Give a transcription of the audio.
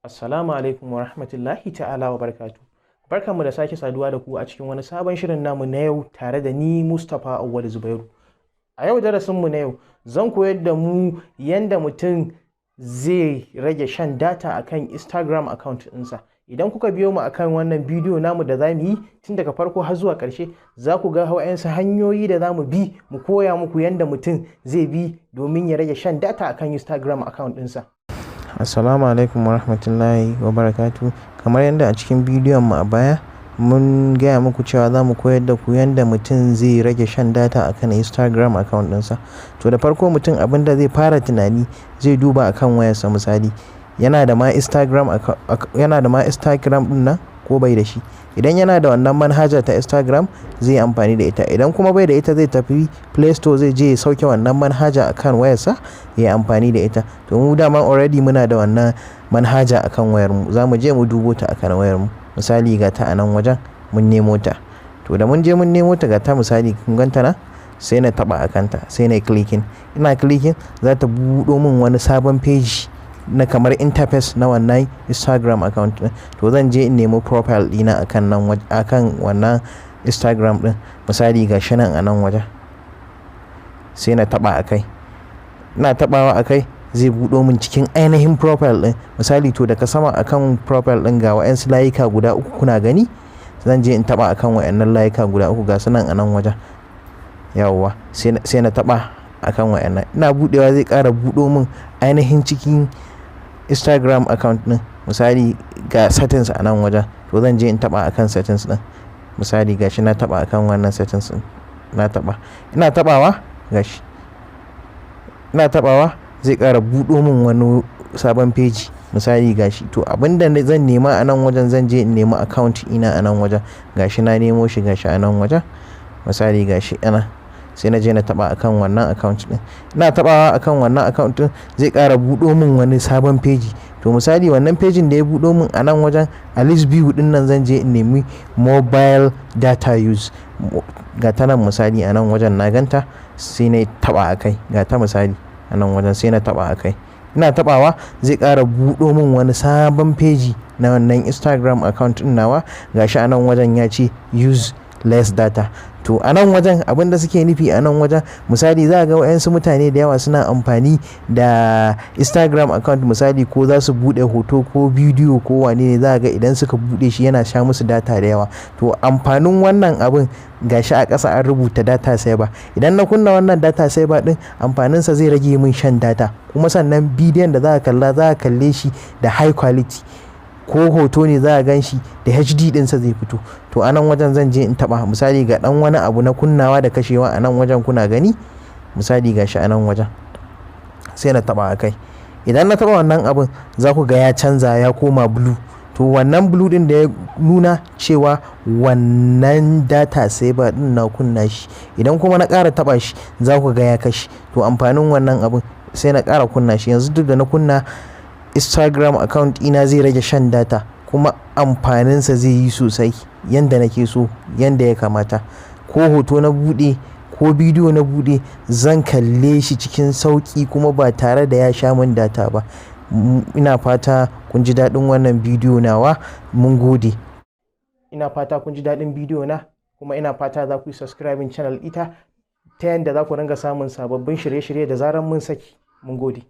Assalamu alaikum wa rahmatullahi ta'ala wa barakatu. Barkanmu da sake saduwa da ku a cikin wani sabon shirin namu na yau tare da ni Mustapha Awwal Zubairu. A yau darasinmu na yau zan koyar da mu yanda mutum zai rage shan data akan Instagram account ɗinsa. Idan kuka biyo mu akan wannan bidiyo namu da za mu yi tun daga farko har zuwa ƙarshe, za ku ga waɗansu hanyoyi da za mu bi mu koya muku yanda mutum zai bi domin ya rage shan data akan Instagram account ɗinsa. Assalamu alaikum wa rahmatullahi wa barakatu. Kamar yadda a cikin bidiyon mu a baya mun gaya muku cewa za mu koyar da ku yadda mutum zai rage shan data akan Instagram account ɗinsa. To da farko mutum abin da zai fara tunani zai duba akan wayarsa. Misali yana da ma Instagram ɗin nan ko bai da shi. Idan yana da wannan manhaja ta Instagram zai amfani da ita. Idan kuma bai da ita zai tafi Play Store, zai je ya sauke wannan manhaja akan wayarsa ya amfani da ita. To mu dama already muna da wannan manhaja akan wayarmu, za mu je mu dubo ta akan wayarmu. Misali ga ta a nan wajen mun nemo ta. To da mun je mun nemo ta ga ta, misali kun ganta na, sai na taba akanta, sai na clicking. Ina clicking za ta buɗo min wani sabon page na kamar interface na wannan Instagram account din. To zan je in nemi profile dina akan wannan Instagram din. Misali ga shi nan a nan wajen, sai na taba akai. Ina tabawa akai zai buɗo min cikin ainihin profile din. Misali to daga sama akan profile din ga wa'ansu layuka guda uku kuna gani, zan je in taba akan wa'annan layuka guda uku ga su nan a nan wajen. Yawwa sai na taba akan wa'annan. Ina budewa zai ƙara buɗo min ainihin cikin Instagram account din. Misali ga settings a nan wajen, to zan je in taba akan settings din. Misali gashi na taba akan wannan settings din, na taba. Ina tabawa gashi, ina tabawa zai ƙara buɗo min wani sabon page. Misali gashi, to abinda zan nema a nan wajen zan je in nemi account ina a nan wajen. Gashi na nemo shi gashi a nan wajen. Misali gashi ana, sai na je na taba akan wannan account din. Ina tabawa akan wannan account din zai ƙara buɗo min wani sabon page. To misali wannan pejin da ya buɗo min a nan wajen, a list view din nan zan je in nemi mobile data use. Ga ta nan misali a nan wajen na ganta, sai na taba akai. Ga ta misali a nan wajen, sai na taba akai. Ina tabawa zai ƙara buɗo min wani sabon page na wannan Instagram account din nawa. Gashi a nan wajen ya ce use less data. To a nan wajen abinda suke nufi a nan wajen, misali za ga wayansu mutane da yawa suna amfani da Instagram account. Misali ko za su bude hoto ko bidiyo ko wane ne, za ga idan suka bude shi yana sha musu data da yawa. To amfanin wannan abin gashi a ƙasa an rubuta data saver. Idan na kunna wannan data saver din, amfaninsa zai rage min shan data. Kuma sannan bidiyon da za ka kalla za ka kalle shi da high quality, ko hoto ne za a gan shi da HD ɗinsa zai fito. To a nan wajen zan je in taɓa. Misali ga ɗan wani abu na kunnawa da kashewa a nan wajen kuna gani. Misali ga shi a nan wajen, sai na taɓa a kai. Idan na taɓa wannan abin za ku ga ya canza ya koma blue. To wannan blue ɗin da ya nuna cewa wannan data saver ɗin na kunna shi. Idan kuma na ƙara taɓa shi za ku ga ya kashe. To amfanin wannan abin sai na ƙara kunna shi. Yanzu duk da na kunna Instagram account ina zai rage shan data, kuma amfaninsa zai yi sosai yanda nake so, yanda ya kamata. Ko hoto na bude ko bidiyo na bude zan kalle shi cikin sauki kuma ba tare da ya sha min data ba. Ina fata kun ji daɗin wannan bidiyo nawa. Mun gode. Ina fata kun ji daɗin bidiyo na, kuma ina fata za ku yi subscribing channel ita ta yanda za ku ringa samun sababbin shirye-shirye da zaran mun saki. Mun gode.